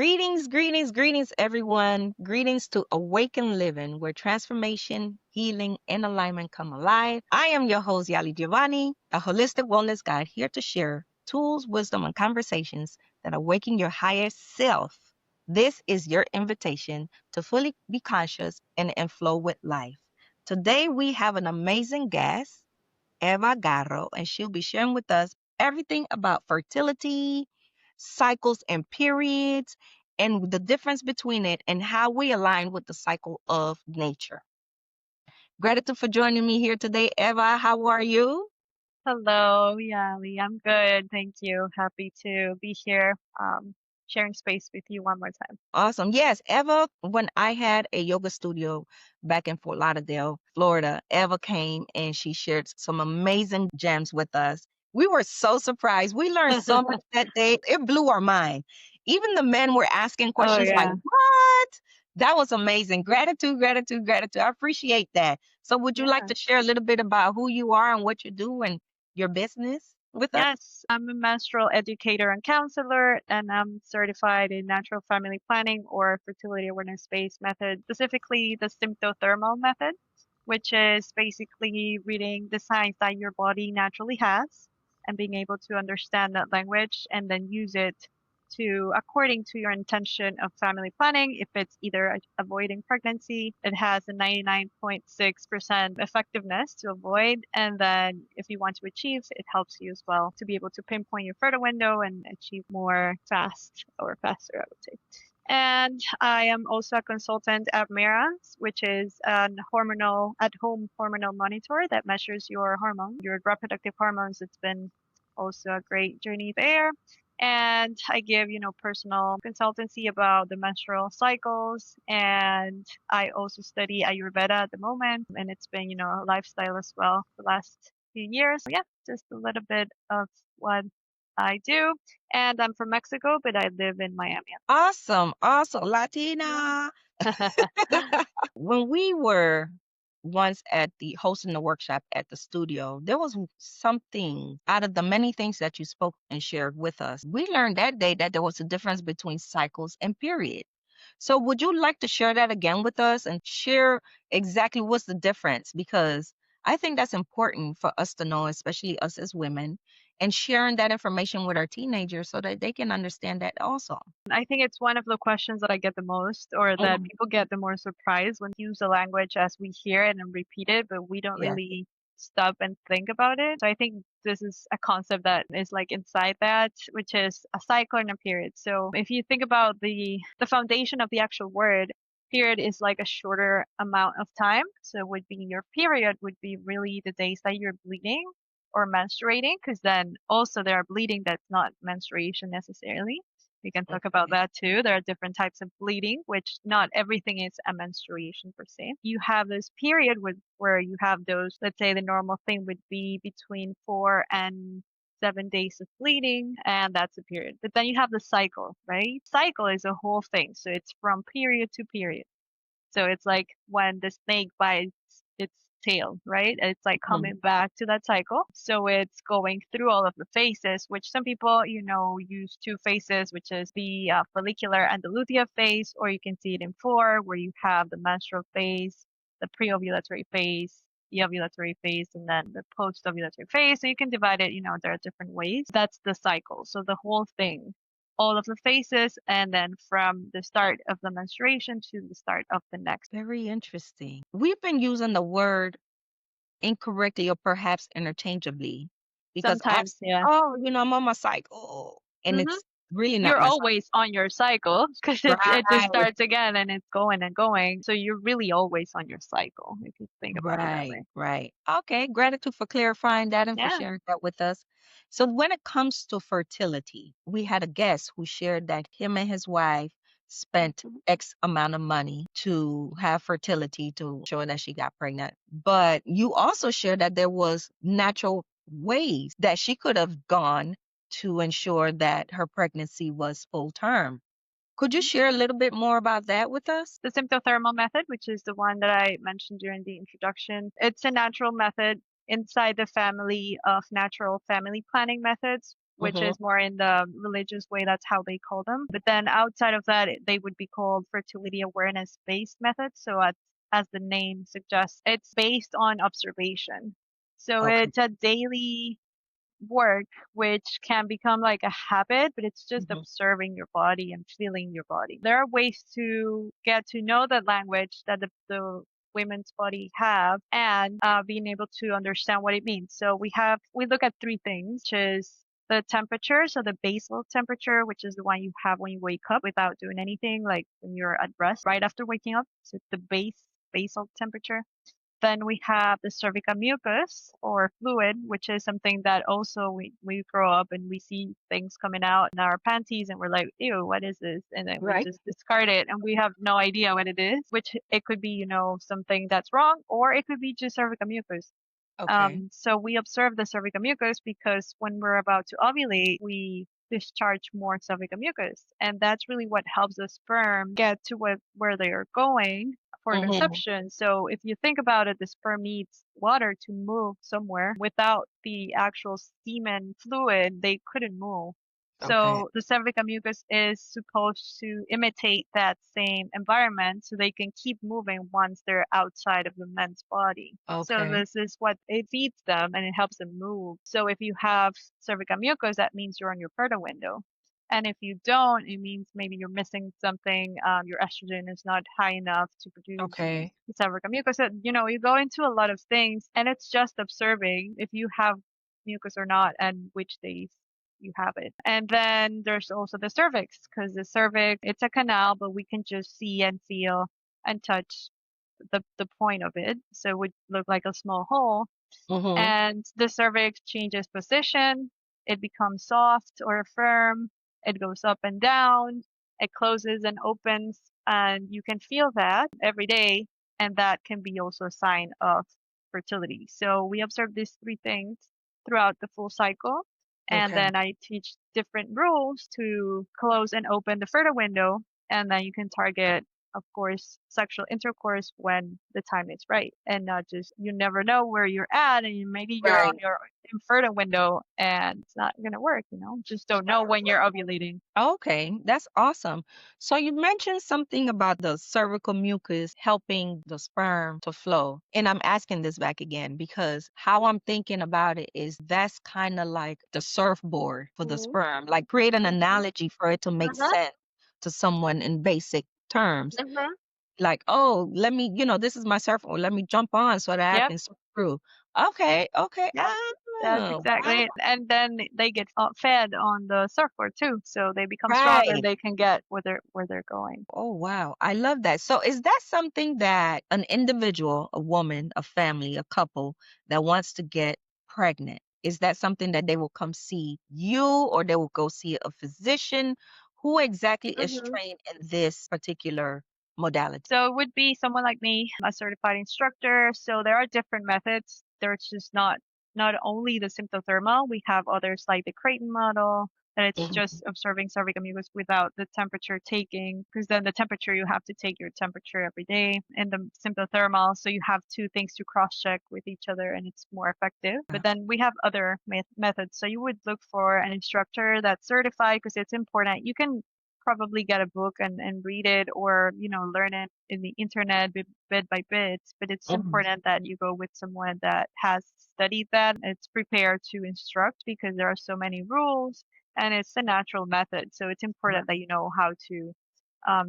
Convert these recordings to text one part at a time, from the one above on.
Greetings, everyone. Greetings to Awaken Living, where transformation, healing, and alignment come alive. I am your host, Yali Giovanni, a holistic wellness guide here to share tools, wisdom, and conversations that awaken your higher self. This is your invitation to fully be conscious and flow with life. Today, we have an amazing guest, Eva Garro, and she'll be sharing with us everything about fertility, cycles and periods, and the difference between it and how we align with the cycle of nature. Gratitude for joining me here today, Eva. How are you? Hello, Yali. I'm good. Thank you. Happy to be here, sharing space with you one more time. Awesome. Yes, Eva, when I had a yoga studio back in Fort Lauderdale, Florida, Eva came and she shared some amazing gems with us. We were so surprised. We learned so much that day. It blew our mind. Even the men were asking Oh, questions like, yeah. what? That was amazing. Gratitude. I appreciate that. So, would you like Yeah. to share a little bit about who you are and what you do and your business with us? Yes, I'm a menstrual educator and counselor, and I'm certified in natural family planning or fertility awareness-based method, specifically the Sympto-Thermal Method, which is basically reading the signs that your body naturally has and being able to understand that language and then use it to according to your intention of family planning. If it's either avoiding pregnancy, it has a 99.6% effectiveness to avoid. And then if you want to achieve, it helps you as well to be able to pinpoint your fertile window and achieve more fast or faster, I would say. And I am also a consultant at Mira's, which is an hormonal at-home hormonal monitor that measures your hormones, your reproductive hormones. It's been also a great journey there. And I give, personal consultancy about the menstrual cycles. And I also study Ayurveda at the moment. And it's been, a lifestyle as well the last few years. So yeah, just a little bit of what I do. And I'm from Mexico, but I live in Miami. Awesome. Latina. When we were once at the hosting the workshop at the studio, there was something out of the many things that you spoke and shared with us. We learned that day that there was a difference between cycles and period. So would you like to share that again with us and share exactly what's the difference? Because I think that's important for us to know, especially us as women, and sharing that information with our teenagers so that they can understand that also. I think it's one of the questions that I get the most, or that Mhm. people get the more surprised when we use the language as we hear it and repeat it, but we don't Yeah. really stop and think about it. So I think this is a concept that is like inside that, which is a cycle and a period. So if you think about the foundation of the actual word, period is like a shorter amount of time. So it would be your period would be really the days that you're bleeding or menstruating, because then also there are bleeding that's not menstruation necessarily. We can talk about Okay. that too. There are different types of bleeding, which not everything is a menstruation per se. You have this period where you have those, let's say the normal thing would be between 4 and 7 days of bleeding, and that's a period. But then you have the cycle, right? Cycle is a whole thing. So it's from period to period. So it's like when the snake bites its tail, right? It's like Mhm. coming back to that cycle. So it's going through all of the phases, which some people, use two phases, which is the follicular and the luteal phase, or you can see it in four, where you have the menstrual phase, the pre-ovulatory phase, the ovulatory phase, and then the post-ovulatory phase. So you can divide it, there are different ways. That's the cycle. So the whole thing, all of the phases, and then from the start of the menstruation to the start of the next. Very interesting. We've been using the word incorrectly or perhaps interchangeably because I've Sometimes, said, yeah. oh, I'm on my cycle, and hmm it's really not You're my cycle. always on your cycle because it just Right, starts again and it's going and going. So you're really always on your cycle if you think about it that way. right. Okay, gratitude for clarifying that and for Yeah. sharing that with us. So when it comes to fertility, we had a guest who shared that him and his wife spent Mhm. X amount of money to have fertility to ensure that she got pregnant. But you also shared that there was natural ways that she could have gone to ensure that her pregnancy was full term. Could you Mhm. share a little bit more about that with us? The symptothermal method, which is the one that I mentioned during the introduction, it's a natural method inside the family of natural family planning methods. which Mm-hmm. is more in the religious way. That's how they call them. But then outside of that, they would be called fertility awareness based methods. So as the name suggests, it's based on observation. So Okay. it's a daily work, which can become like a habit, but it's just Mm-hmm. observing your body and feeling your body. There are ways to get to know the language that the women's body have and being able to understand what it means. So we look at three things, which is the temperature, so the basal temperature, which is the one you have when you wake up without doing anything, like when you're at rest right after waking up. So it's the basal temperature. Then we have the cervical mucus or fluid, which is something that also we grow up and we see things coming out in our panties and we're like, ew, what is this? And then we Right. just discard it and we have no idea what it is, which it could be, something that's wrong, or it could be just cervical mucus. Okay. So we observe the cervical mucus because when we're about to ovulate, we discharge more cervical mucus. And that's really what helps the sperm get to where they are going for Mm-hmm. conception. So if you think about it, the sperm needs water to move somewhere. Without the actual semen fluid, they couldn't move. Okay. So the cervical mucus is supposed to imitate that same environment so they can keep moving once they're outside of the men's body. So Okay. this is what it feeds them and it helps them move. So if you have cervical mucus, that means you're on your fertile window. And if you don't, it means maybe you're missing something. Your estrogen is not high enough to produce Okay. cervical mucus. So, you go into a lot of things and it's just observing if you have mucus or not and which days you have it. And then there's also the cervix, because the cervix, it's a canal, but we can just see and feel and touch the point of it. So it would look like a small hole. Mm-hmm. And the cervix changes position. It becomes soft or firm. It goes up and down. It closes and opens. And you can feel that every day. And that can be also a sign of fertility. So we observe these three things throughout the full cycle. And Okay. then I teach different rules to close and open the fertile window. And then you can target, of course, sexual intercourse when the time is right, and not just, you never know where you're at, and maybe you're on Right. your infertile window and it's not going to work, just don't know when you're ovulating. Okay, that's awesome. So you mentioned something about the cervical mucus helping the sperm to flow. And I'm asking this back again because how I'm thinking about it is that's kind of like the surfboard for the Hmm. sperm. Like create an Hmm. analogy for it to make Hmm. sense to someone in basic terms. Hmm. Like, oh, let me, this is my surfboard. Let me jump on so that I Yep. can surf through. Okay, okay. Yep. That's exactly Wow. it. And then they get fed on the surfboard too, so they become stronger and Right. they can get where they're going. Oh, wow. I love that. So, is that something that an individual, a woman, a family, a couple that wants to get pregnant, is that something that they will come see you or they will go see a physician? Who exactly is Hmm. trained in this particular modality? So it would be someone like me, a certified instructor. So there are different methods. There's just not only the symptothermal, we have others like the Creighton model, that it's Mhm. just observing cervical mucus without the temperature taking, because then the temperature, you have to take your temperature every day in the symptothermal. So you have two things to cross check with each other and it's more effective. But then we have other methods. So you would look for an instructor that's certified because it's important. You can probably get a book and read it, or learn it in the internet bit by bit, but it's Mhm. important that you go with someone that has studied that, it's prepared to instruct, because there are so many rules and it's a natural method, so it's important that you know how to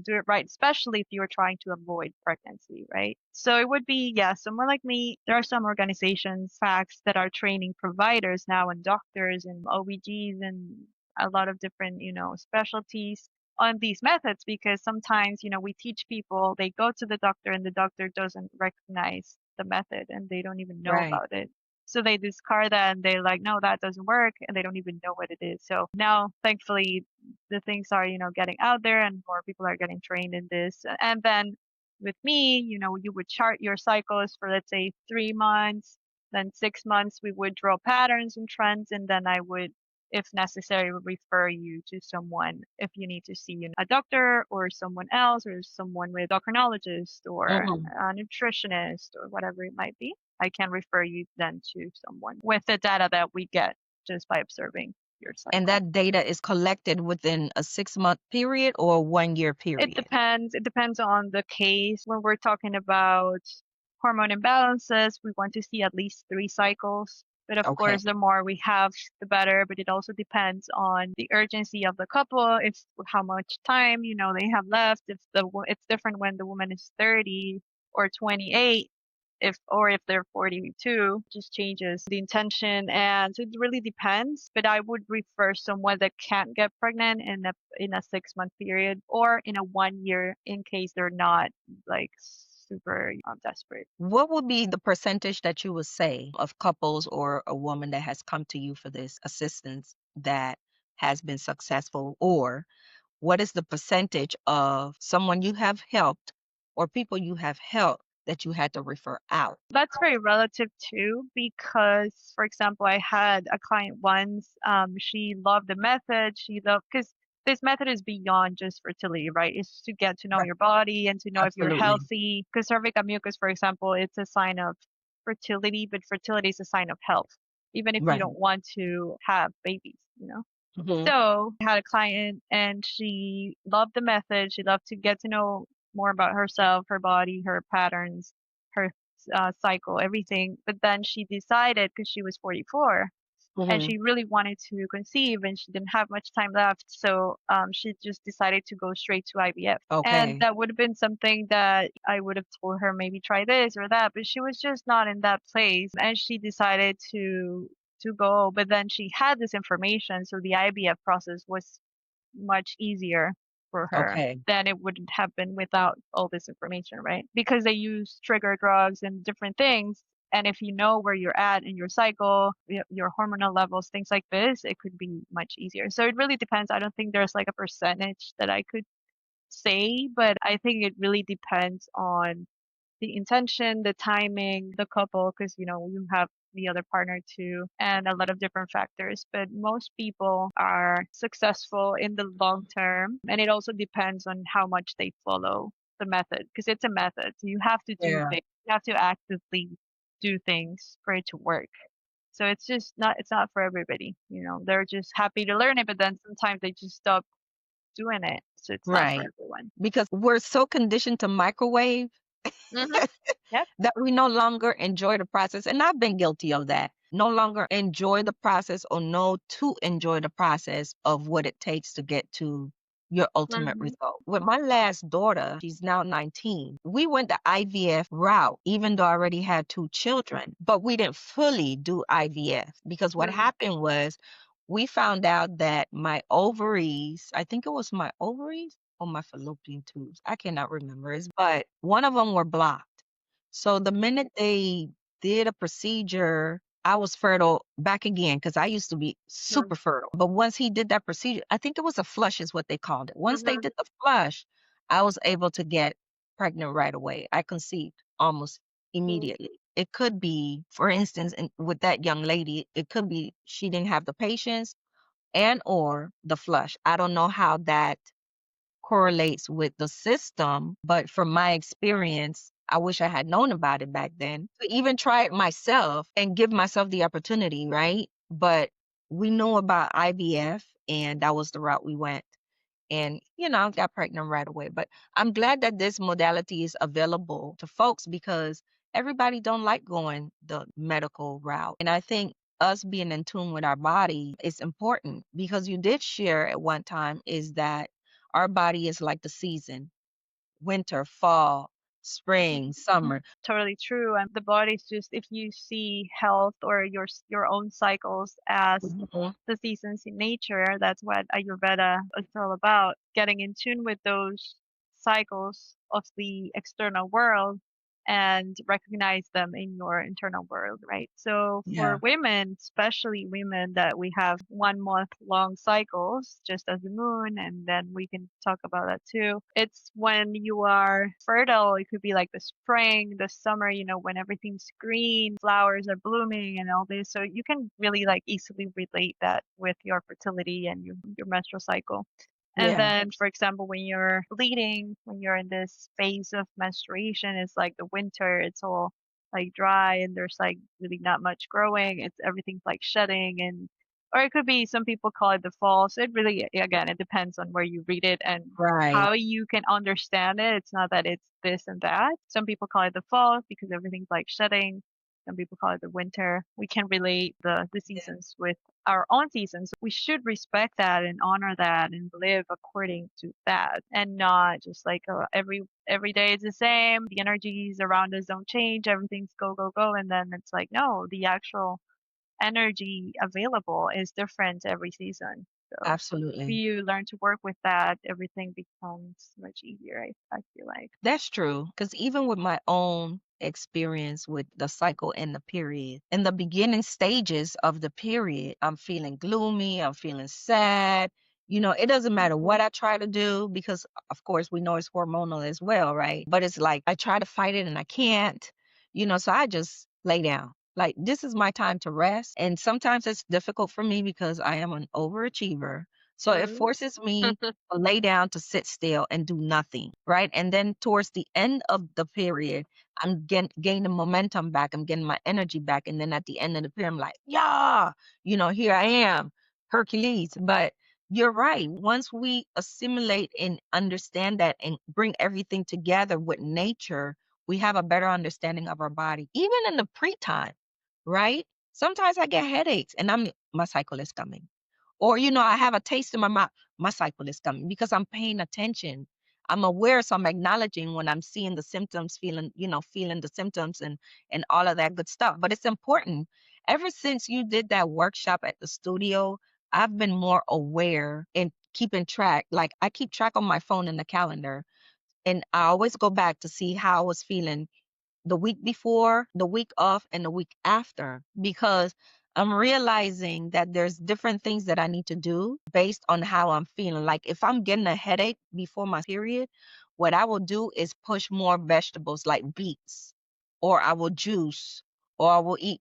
do it right, especially if you're trying to avoid pregnancy, right? So it would be, yeah, someone like me. There are some organizations, facts, that are training providers now and doctors and OBGs and a lot of different, specialties on these methods, because sometimes, we teach people, they go to the doctor and the doctor doesn't recognize the method and they don't even know Right. about it. So they discard that and they're like, no, that doesn't work. And they don't even know what it is. So now, thankfully, the things are, getting out there and more people are getting trained in this. And then with me, you would chart your cycles for, let's say, 3 months, then 6 months, we would draw patterns and trends. And then I would, if necessary, refer you to someone if you need to see a doctor or someone else or someone with endocrinologist or Mhm. a nutritionist or whatever it might be. I can refer you then to someone with the data that we get just by observing. your And cycle. that data is collected within a 6-month period or a 1-year It period? depends. It depends on the case. When we're talking about hormone imbalances, we want to see at least 3 cycles. But of Okay. course, the more we have, the better. But it also depends on the urgency of the couple, if how much time they have left. If it's different when the woman is 30 or 28, if they're 42, just changes the intention. And so it really depends. But I would refer someone that can't get pregnant in a 6-month period or in a 1 year in case they're not like super desperate. What would be the percentage that you would say of couples or a woman that has come to you for this assistance that has been successful? Or what is the percentage of someone you have helped or people you have helped that you had to refer out? That's very relative too, because, for example, I had a client once. She loved the method. She loved because this method is beyond just fertility, right? It's to get to know Right. your body and to know if you're Absolutely. healthy. Because cervical mucus, for example, it's a sign of fertility, but fertility is a sign of health, even if you Right. don't want to have babies. Hmm. So I had a client and she loved the method. She loved to get to know more about herself, her body, her patterns, her cycle, everything. But then she decided, because she was 44 and Hmm. she really wanted to conceive and she didn't have much time left. So she just decided to go straight to IVF. And Okay. that would have been something that I would have told her, maybe try this or that, but she was just not in that place. And she decided to go, but then she had this information, so the IVF process was much easier for her Okay. than it would have been without all this information, right? Because they use trigger drugs and different things. And if you know where you're at in your cycle, your hormonal levels, things like this, it could be much easier. So it really depends. I don't think there's like a percentage that I could say, but I think it really depends on the intention, the timing, the couple, because you have the other partner too, and a lot of different factors. But most people are successful in the long term, and it also depends on how much they follow the method, because it's a method. So you have to do Yeah. things, you have to actively do things for it to work. So it's not for everybody. They're just happy to learn it, but then sometimes they just stop doing it. So it's not for Right. everyone. Because we're so conditioned to microwave Hmm. Yep. that we no longer enjoy the process. And I've been guilty of that. No longer enjoy the process or know to enjoy the process of what it takes to get to your ultimate Hmm. result. With my last daughter, she's now 19. We went the IVF route, even though I already had 2 children, but we didn't fully do IVF because what Hmm. happened was we found out that my ovaries, I think it was my ovaries or my fallopian tubes, I cannot remember, but one of them were blocked. So the minute they did a procedure, I was fertile back again because I used to be super fertile. But once he did that procedure, I think it was a flush, is what they called it. Once they Hmm. did the flush, I was able to get pregnant right away. I conceived almost immediately. It could be, for instance, with that young lady, it could be she didn't have the patience and or the flush. I don't know how that correlates with the system, but from my experience, I wish I had known about it back then. To even try it myself and give myself the opportunity, right? But we knew about IVF and that was the route we went. And, got pregnant right away. But I'm glad that this modality is available to folks because everybody don't like going the medical route. And I think us being in tune with our body is important because you did share at one time is that our body is like the season, winter, fall, spring, summer. Totally true. And the body's just, if you see health or your own cycles as Mhm. the seasons in nature, that's what Ayurveda is all about. Getting in tune with those cycles of the external world and recognize them in your internal world, right? So for Yeah. women, especially women that we have 1 month long cycles, just as the moon, and then we can talk about that too. It's when you are fertile, it could be like the spring, the summer, when everything's green, flowers are blooming and all this. So you can really like easily relate that with your fertility and your menstrual cycle. And Yeah. then, for example, when you're bleeding, when you're in this phase of menstruation, it's like the winter, it's all like dry and there's like really not much growing. It's everything's like shedding and Or it could be some people call it the fall. So it really, again, it depends on where you read it and Right. how you can understand it. It's not that it's this and that. Some people call it the fall because everything's like shedding. Some people call it the winter. We can relate the seasons with our own seasons. We should respect that and honor that and live according to that, and not just like every day is the same. The energies around us don't change. Everything's go go go, and then it's like no, the actual energy available is different every season. So if Absolutely. you learn to work with that, everything becomes much easier, I feel like. That's true. Because even with my own experience with the cycle and the period, in the beginning stages of the period, I'm feeling gloomy, I'm feeling sad. It doesn't matter Mhm. what I try to do because, of course, we know it's hormonal as well, right? But it's like I try to fight it and I can't, so I just lay down. Like, this is my time to rest. And sometimes it's difficult for me because I am an overachiever. So it Mhm. forces me lay down to sit still and do nothing, right? And then towards the end of the period, I'm gaining momentum back. I'm getting my energy back. And then at the end of the period, I'm like, yeah, here I am, Hercules. But you're right. Once we assimilate and understand that and bring everything together with nature, we have a better understanding of our body, even in the pre-time, right? Sometimes I get headaches and my cycle is coming. Or, I have a taste in my mouth. My cycle is coming because I'm paying attention. I'm aware, so I'm acknowledging when I'm seeing the symptoms, feeling the symptoms and all of that good stuff. But it's important. Ever since you did that workshop at the studio, I've been more aware and keeping track. Like I keep track on my phone and the calendar, and I always go back to see how I was feeling the week before, the week off, and the week after because I'm realizing that there's different things that I need to do based on how I'm feeling. Like if I'm getting a headache before my period, what I will do is push more vegetables like beets, or I will juice, or I will eat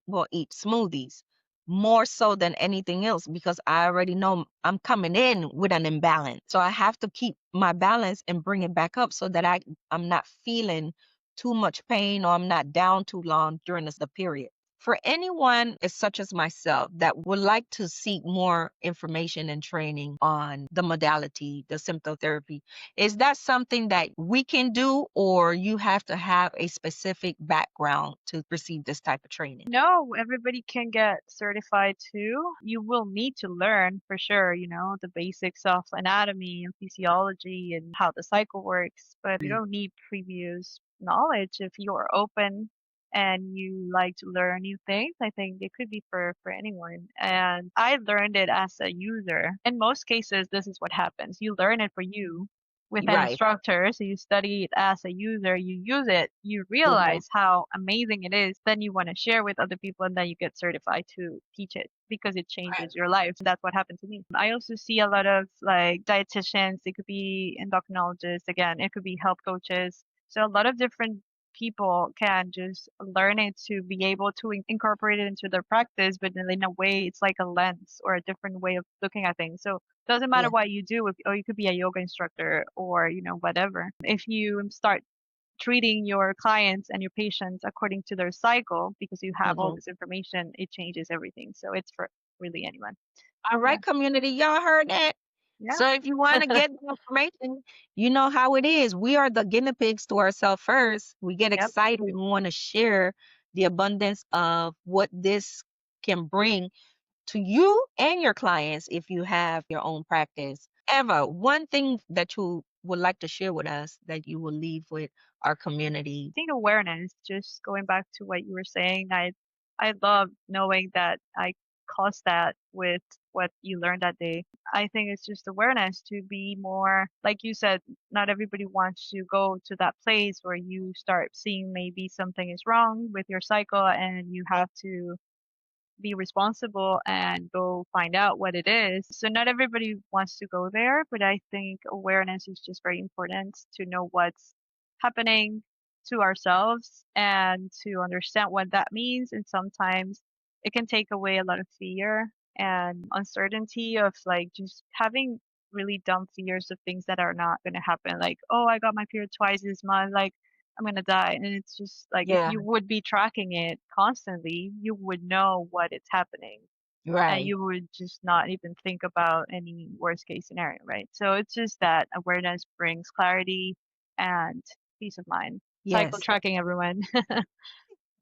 smoothies more so than anything else because I already know I'm coming in with an imbalance. So I have to keep my balance and bring it back up so that I'm not feeling too much pain or I'm not down too long during the period. For anyone as such as myself that would like to seek more information and training on the modality, the symptotherapy, is that something that we can do or you have to have a specific background to receive this type of training? No, everybody can get certified too. You will need to learn for sure, the basics of anatomy and physiology and how the cycle works, but you Mm. don't need previous knowledge if you're open and you like to learn new things. I think it could be for anyone. And I learned it as a user. In most cases, this is what happens. You learn it for you with an Right. instructor. So you study it as a user, you use it, you Mhm. realize how amazing it is, then you want to share with other people and then you get certified to teach it because it Right. changes your life. That's what happened to me. I also see a lot of like dietitians, it could be endocrinologists, again, it could be health coaches. So a lot of different people can just learn it to be able to incorporate it into their practice, but in a way it's like a lens or a different way of looking at things. So doesn't matter Yeah. what you do, or you could be a yoga instructor or, whatever. If you start treating your clients and your patients according to their cycle because you have all Mhm. this information, it changes everything. So it's for really anyone. All Yeah. right, community, y'all heard that? Yeah. So if you want to get the information, you know how it is. We are the guinea pigs to ourselves first. We get Yep. excited. We want to share the abundance of what this can bring to you and your clients if you have your own practice. Eva, one thing that you would like to share with us that you will leave with our community. Think awareness, just going back to what you were saying, I love knowing that I caused that with what you learned that day. I think it's just awareness to be more, like you said, not everybody wants to go to that place where you start seeing maybe something is wrong with your cycle and you have to be responsible and go find out what it is. So not everybody wants to go there, but I think awareness is just very important to know what's happening to ourselves and to understand what that means. And sometimes it can take away a lot of fear and uncertainty of like just having really dumb fears of things that are not going to happen. Like, oh, I got my period twice this month. Like, I'm gonna die. And it's just like if Yeah. you would be tracking it constantly, you would know what is happening. and Right. you would just not even think about any worst case scenario, right? So it's just that awareness brings clarity and peace of mind. Cycle Yes. tracking, everyone.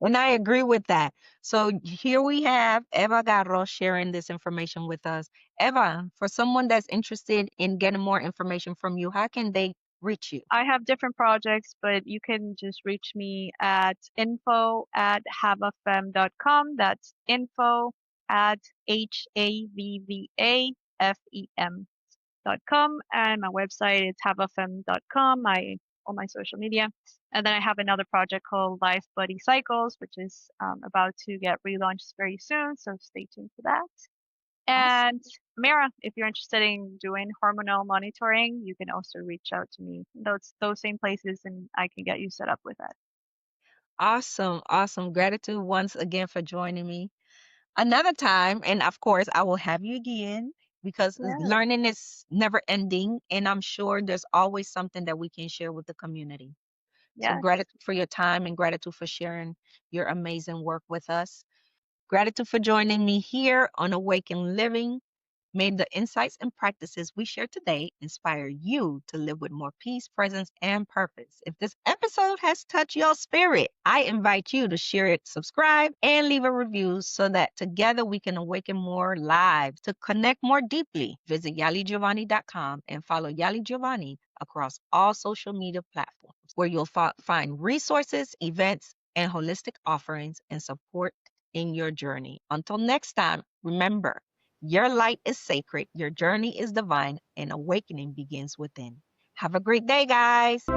And I agree with that. So here we have Eva Garro sharing this information with us. Eva, for someone that's interested in getting more information from you, how can they reach you? I have different projects, but you can just reach me at info@havafem.com. That's info at HAVVAFEM.com. And my website is havafem.com, all my social media. And then I have another project called Life Buddy Cycles, which is about to get relaunched very soon. So stay tuned for that. And Awesome. Mira, if you're interested in doing hormonal monitoring, you can also reach out to me. Those same places, and I can get you set up with that. Awesome. Awesome. Gratitude once again for joining me. Another time, and of course, I will have you again because Yeah. learning is never ending. And I'm sure there's always something that we can share with the community. So, Yes. gratitude for your time and gratitude for sharing your amazing work with us. Gratitude for joining me here on Awaken Living. May the insights and practices we share today inspire you to live with more peace, presence, and purpose. If this episode has touched your spirit, I invite you to share it, subscribe, and leave a review so that together we can awaken more lives. To connect more deeply, visit yaligiovanni.com and follow Yali Giovanni across all social media platforms where you'll find resources, events, and holistic offerings and support in your journey. Until next time, remember, your light is sacred, your journey is divine, and awakening begins within. Have a great day, guys.